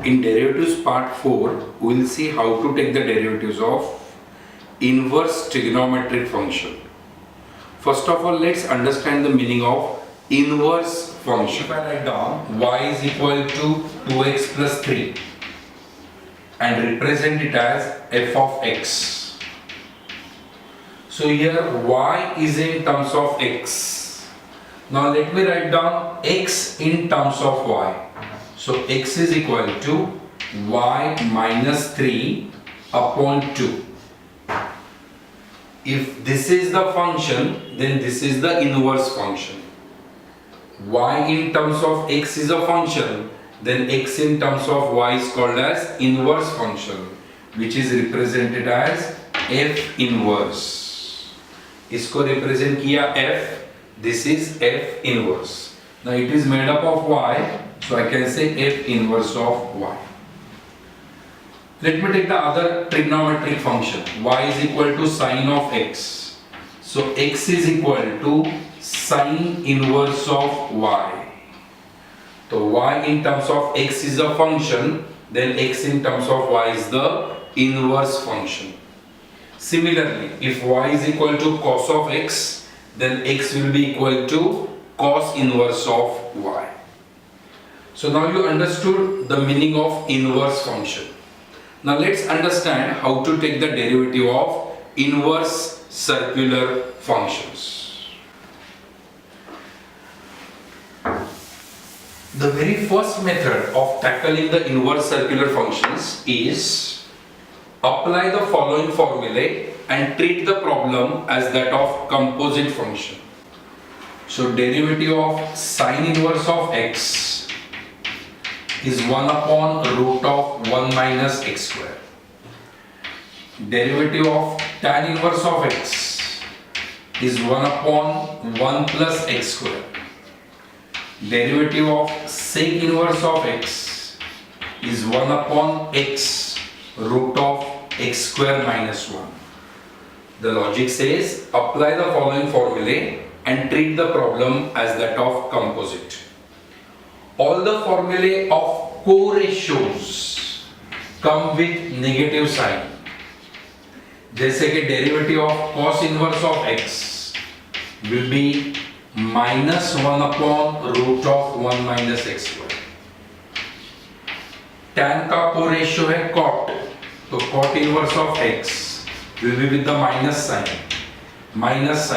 In derivatives part 4, we will see how to take the derivatives of inverse trigonometric function. First of all, let's understand the meaning of inverse function. If I write down y is equal to 2x plus 3 and represent it as f of x. So here y is in terms of x. Now let me write down x in terms of y. So x is equal to y minus 3 upon 2. If this is the function, then this is the inverse function. Y in terms of x is a function, then x in terms of y is called as inverse function, which is represented as f inverse. इसको represent किया f, this is f inverse. Now it is made up of y, so I can say f inverse of y. Let me take the other trigonometric function. Y is equal to sine of x. So x is equal to sine inverse of y. So y in terms of x is a function, then x in terms of y is the inverse function. Similarly, if y is equal to cos of x, then x will be equal to cos inverse of y. So now you understood the meaning of inverse function. Now let's understand how to take the derivative of inverse circular functions. The very first method of tackling the inverse circular functions is apply the following formulae and treat the problem as that of composite function. So derivative of sine inverse of x is 1 upon root of 1 minus x square. Derivative of tan inverse of x is 1 upon 1 plus x square. Derivative of sec inverse of x is 1 upon x root of x square minus 1. The logic says apply the following formulae and treat the problem as that of composite. All the formulae of co-ratios come with negative sign. जैसे कि derivative of cos inverse of x will be minus 1 upon root of 1 minus x square. Tan का co-ratio है cot, तो cot inverse of x will be with the minus sign, minus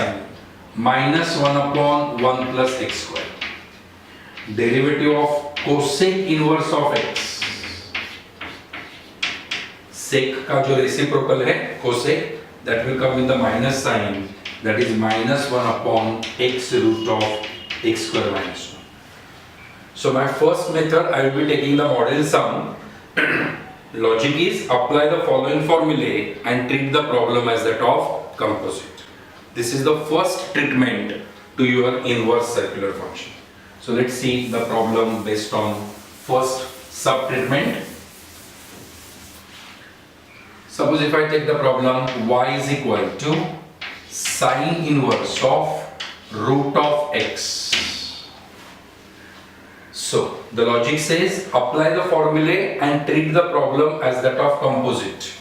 1 upon 1 plus x square. Derivative of cosec inverse of x, sec का जो reciprocal है cosec, that will come with the minus sign, that is minus 1 upon x root of x square minus 1. So my first method, I will be taking the model sum. Logic is apply the following formulae and treat the problem as that of composite. This is the first treatment to your inverse circular function. So let's see the problem based on first sub-treatment. Suppose if I take the problem y is equal to sine inverse of root of x. So the logic says apply the formulae and treat the problem as that of composite.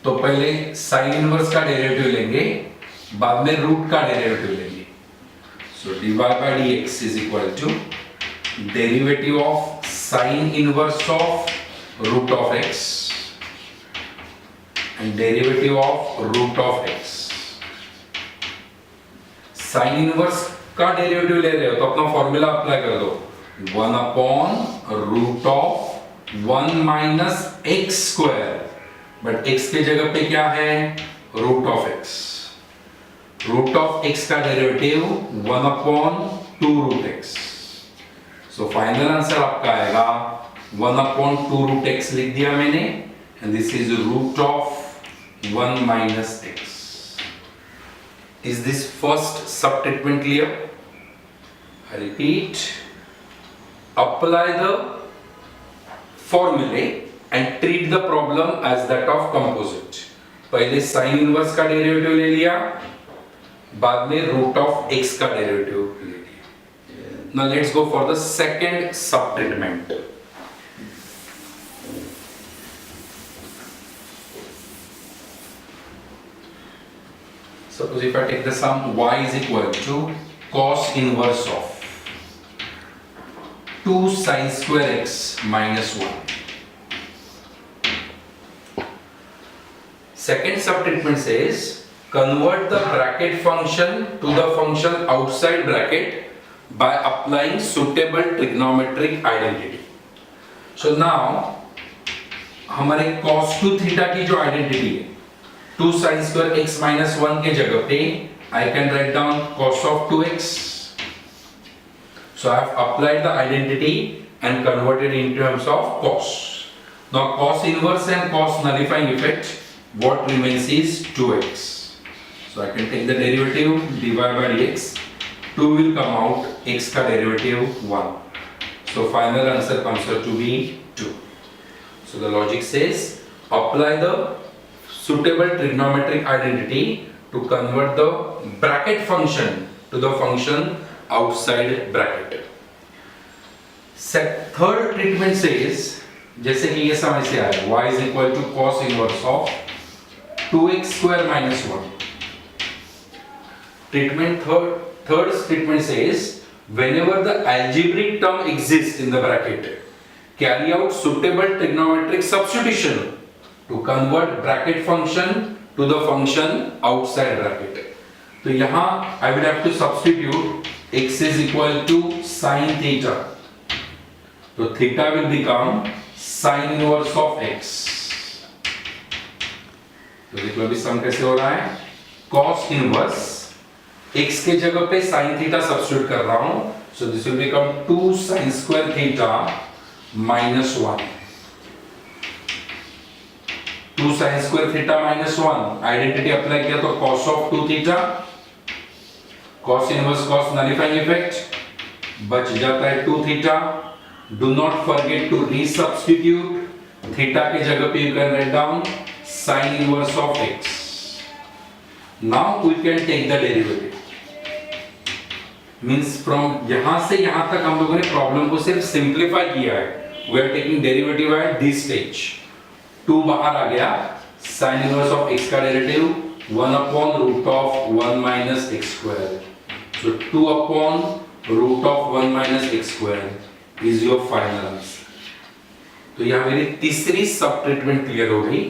तो पहले sin inverse का derivative लेंगे, बाद में root का derivative लेंगे. So dy by dx is equal to derivative of sin inverse of root of x and derivative of root of x. Sin inverse का derivative ले रहे हो तो अपना फॉर्मूला अप्लाई कर दो. 1 upon root of 1 minus x square, but x के जगह पे क्या है? root of x. root of x का derivative 1 upon 2 root x. So final answer आपका आएगा 1 upon 2 root x लिख दिया मैंने, and this is root of 1 minus x. Is this first sub-treatment clear? I repeat. Apply the formulae and treat the problem as that of composite. पहले sin inverse का derivative ले लिया, बाद में root of x का derivative ले लिया. Now let's go for the second sub-treatment. Suppose if I take the sum y is equal to cos inverse of 2 sin square x minus 1. Second subtreatment says convert the bracket function to the function outside bracket by applying suitable trigonometric identity. So now हमारे cos 2 theta की जो identity है 2 sin square x minus 1 के जगह पे I can write down cos of 2x. So I have applied the identity and converted in terms of cos. Now cos inverse and cos nullifying effect, what remains is 2x. So I can take the derivative dy by dx. 2 will come out, x का derivative 1. So final answer comes out to be 2. So the logic says apply the suitable trigonometric identity to convert the bracket function to the function outside bracket. Third treatment says जैसे कि ये समझ से आया y is equal to cos inverse of 2x square minus 1. Third statement says whenever the algebraic term exists in the bracket, carry out suitable trigonometric substitution to convert bracket function to the function outside bracket. तो यहाँ I will have to substitute x is equal to sin theta. तो theta will become sin inverse of x. तो देखो अभी सम कैसे हो रहा है cos inverse x के जगह पे sin theta सब्स्टिट्यूट कर रहा हूं. So this will become 2 sin square theta minus 1. 2 sin square theta minus 1 identity apply किया तो cos of 2 theta, cos inverse cos nullifying effect बच जाता है 2 theta. Do not forget to resubstitute theta के जगह पे you can write down sin inverse of x. Now we can take the derivative. Means from यहाँ से यहाँ तक हम लोगों ने प्रॉब्लम को सिर्फ सिंप्लीफाई किया है. We are taking derivative at this stage. 2 बाहर आ गया, sin inverse of x का derivative 1 upon root of 1 minus x square. So 2 upon root of 1 minus x square is your final answer. तो यहाँ मेरी तीसरी सब ट्रीटमेंट क्लियर हो गई.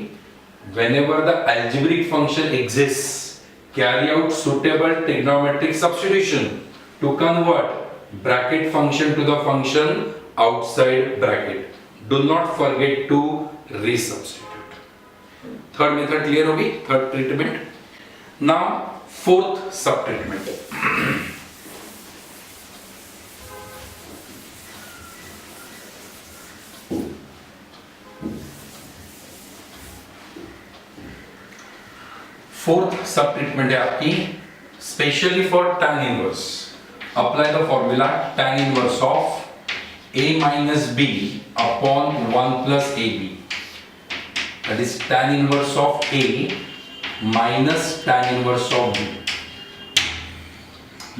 Whenever the algebraic function exists, carry out suitable trigonometric substitution to convert bracket function to the function outside bracket. Do not forget to resubstitute. Third method clear होगी, third treatment. Now fourth sub treatment. Fourth सब treatment है आपकी specially for tan inverse. Apply the formula tan inverse of a minus b upon 1 plus ab. That is tan inverse of a minus tan inverse of b.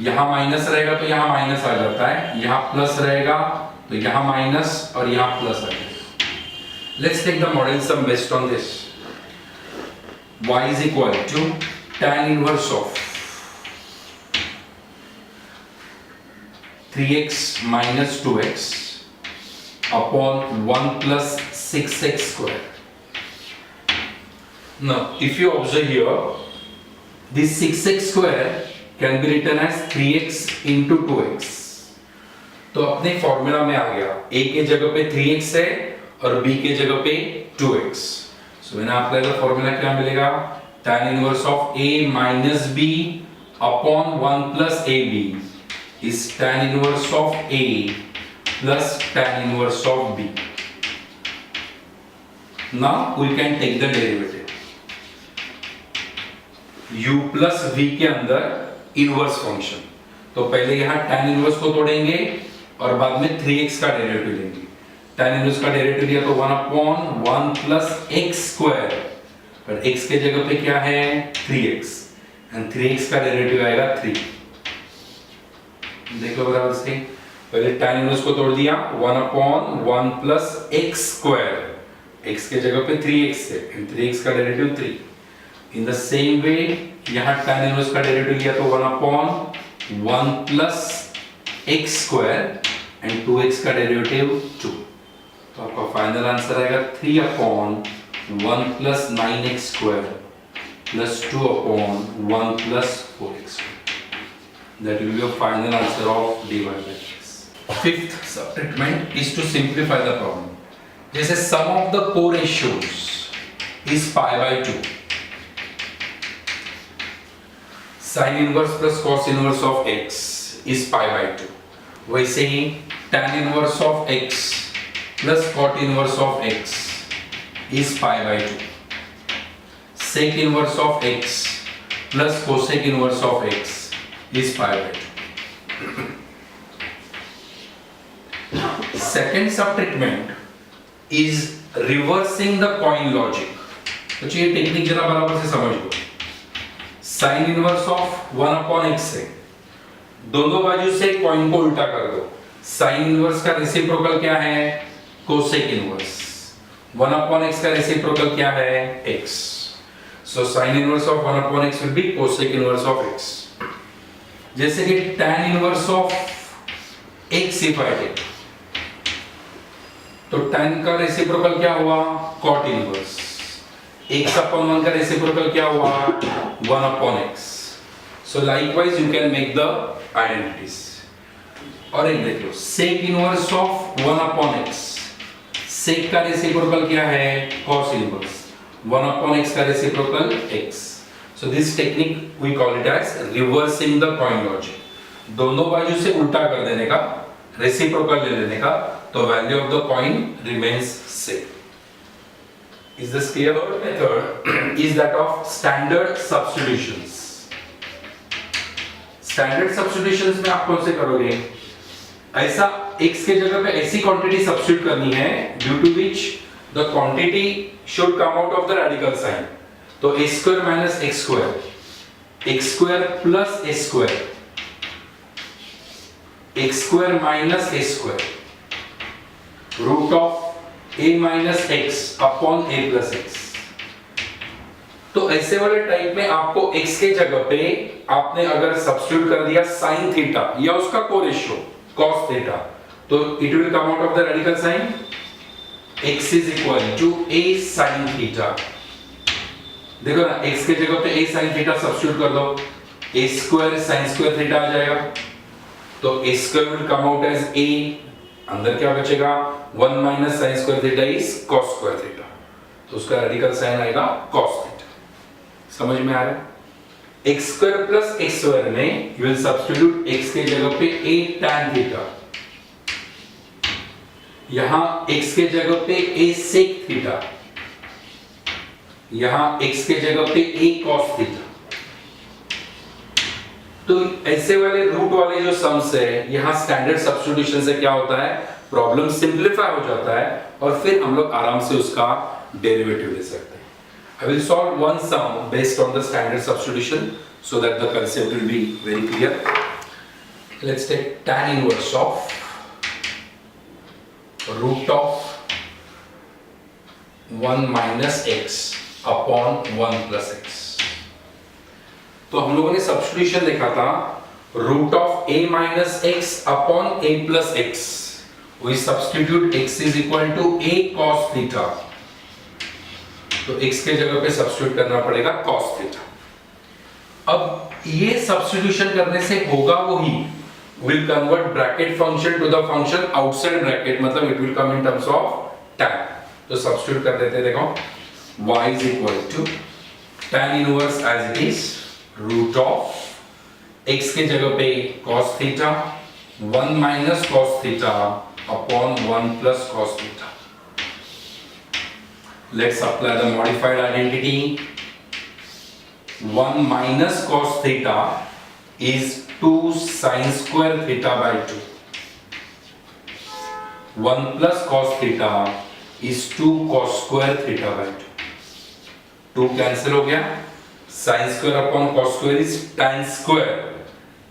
यहाँ minus रहेगा तो यहाँ minus आ जाता है, यहाँ प्लस रहेगा तो यहाँ माइनस और यहाँ प्लस आ जाएगा. Let's take the model sum based on this. Y is equal to tan inverse of 3x minus 2x upon 1 plus 6x square. Now, if you observe here, this 6x square can be written as 3x into 2x. तो अपने formula में आ गया, a के जगह पे 3x है और b के जगह पे 2x. So when I apply the formula क्या मिलेगा? Tan inverse of a minus b upon 1 plus ab is tan inverse of a plus tan inverse of b. Now we can take the derivative. u plus v के अंदर inverse function. तो पहले यहाँ tan inverse को तोड़ेंगे और बाद में 3x का डेरिवेटिव लेंगे. tan इनवर्स का डेरिवेटिव लिया तो 1 upon 1 plus x square, पर x के जगह पे क्या है 3x and 3x का डेरिवेटिव आएगा 3. देख लो बराबर से. पहले tan इनवर्स को तोड़ दिया 1 upon 1 plus x square, x के जगह पे 3x है and 3x का derivative 3. In the same way यहाँ tan इनवर्स का डेरिवेटिव लिया तो 1/1 plus x square and 2x का डेरिवेटिव 2, तो आपका फाइनल आंसर आएगा 3/1 plus 9x square plus 2/1 plus 4x square. That will be your final answer of dy by dx. Fifth subtreatment is to simplify the problem. जैसे sum of the co-ratios is pi by 2. Sin inverse plus cos inverse of x is pi by 2. वैसे ही tan inverse of x plus cot inverse of x is pi by 2. Sec inverse of x plus cosec inverse of x is pi by 2. Second subtreatment is reversing the coin logic. तो ये technique जरा बराबर से समझ लो. Sine inverse of 1/x से दोनों बाजू से कॉइन को उल्टा कर दो. साइन इनवर्स का रेसिप्रोकल क्या है? Cosec inverse. 1/x का रेसिप्रोकल क्या है? x. So sin inverse of 1/x will be cosec inverse of x. जैसे कि tan inverse of x if I take, तो tan का रेसिप्रोकल क्या हुआ? cot inverse. x/1 का रेसिप्रोकल क्या हुआ? 1/x. So likewise you can make the identities. और एक देख लो sec inverse of 1/x. sec का रेसिप्रोकल क्या है? cos inverse. 1/x का reciprocal x. So this technique we call it as reversing the coin logic. दोनों बाजू से उल्टा कर देने का, रेसिप्रोकल ले लेने का, तो value of the coin remains same. Is this clear? Third method is that of standard substitutions. Standard substitutions में आप कौन से करोगे? ऐसा x के जगह पे ऐसी क्वांटिटी सब्स्टिट्यूट करनी है due to which the quantity should come out of the radical sign. तो a square minus x square plus a square, x square minus a square, root of a minus x upon a plus x. तो ऐसे वाले type में आपको x के जगह पे आपने अगर सब्स्टिट्यूट कर दिया sin थीटा या उसका कोरेशियो cos थीटा, तो it will come out of the radical sign. x is equal to a sin theta. देखो ना x के जगह पे a sin theta सब्स्टिट्यूट कर दो, a square sin square theta आ जाएगा, तो a square will come out as a, अंदर क्या बचेगा? 1 minus sin square theta is cos square theta, तो उसका रेडिकल साइन आएगा cos theta. समझ में आ रहा है? x square plus x square में you will substitute x के जगह पे a tan theta, यहां x के जगह पे a sec थीटा, यहां x के जगह पे a cos थीटा. तो ऐसे वाले रूट वाले जो सम्स है, यहां स्टैंडर्ड सब्स्टिट्यूशन से क्या होता है? प्रॉब्लम सिंपलीफाई हो जाता है और फिर हम लोग आराम से उसका डेरिवेटिव ले सकते हैं. I will solve one sum based on the standard substitution so that the concept will be very clear. Let's take tan inverse of root of 1 minus x upon 1 plus x. तो हम लोगों ने substitution देखा था root of a minus x upon a plus x. We substitute x is equal to a cos theta. तो x के जगह पे सब्स्टिट्यूट करना पड़ेगा cos theta. अब ये सब्स्टिट्यूशन करने से होगा वही, will convert bracket function to the function outside bracket, मतलब it will come in terms of tan. तो सब्स्टिट्यूट कर देते हैं. देखो y is equal to tan inverse as it is root of x के जगह पे cos theta 1 minus cos theta upon 1 plus cos theta. Let's apply the modified identity. 1 minus cos theta is 2 sin square theta by 2. 1 plus cos theta is 2 cos square theta by 2. 2 cancel हो गया. sin square upon cos square is tan square.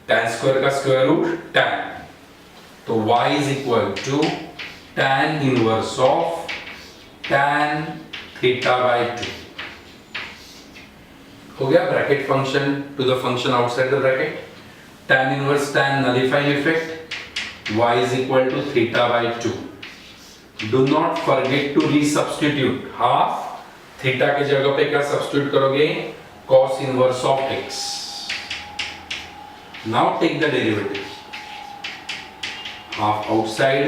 tan square का square root tan. तो y is equal to tan inverse of tan theta by 2. हो गया bracket function to the function outside the bracket. tan inverse tan nullifying effect, y is equal to theta by 2. Do not forget to resubstitute. Half theta के जगह पे क्या substitute करोगे? cos inverse of x. Now take the derivative. Half outside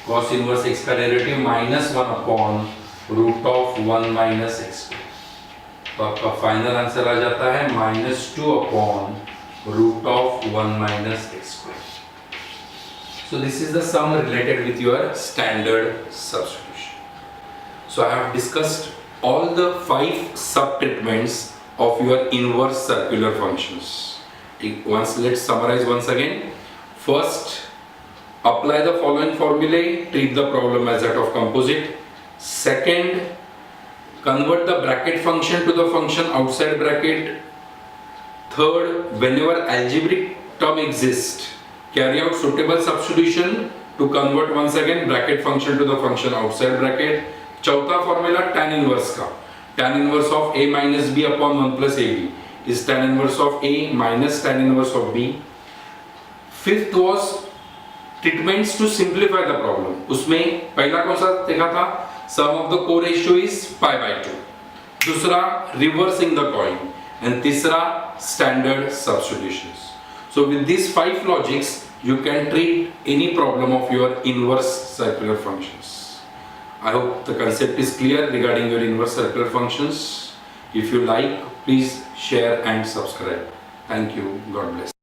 cos inverse x का derivative -1 upon root of 1 minus x. तो आपका final answer आ जाता है -2 upon root of 1 minus x square. So this is the sum related with your standard substitution. So I have discussed all the 5 sub-treatments of your inverse circular functions. Let's summarize once again. First, apply the following formulae, treat the problem as that of composite. Second, convert the bracket function to the function outside bracket. Third, whenever algebraic term exists, carry out suitable substitution to convert once again bracket function to the function outside bracket. चौथा formula tan inverse का. Tan inverse of a minus b upon 1 plus ab is tan inverse of a minus tan inverse of b. Fifth was treatments to simplify the problem. उसमें पहला कौन सा देखा था? Sum of the co-ratio is pi by 2. दूसरा reversing the coin. And तीसरा standard substitutions. So with these 5 logics, you can treat any problem of your inverse circular functions. I hope the concept is clear regarding your inverse circular functions. If you like, please share and subscribe. Thank you. God bless.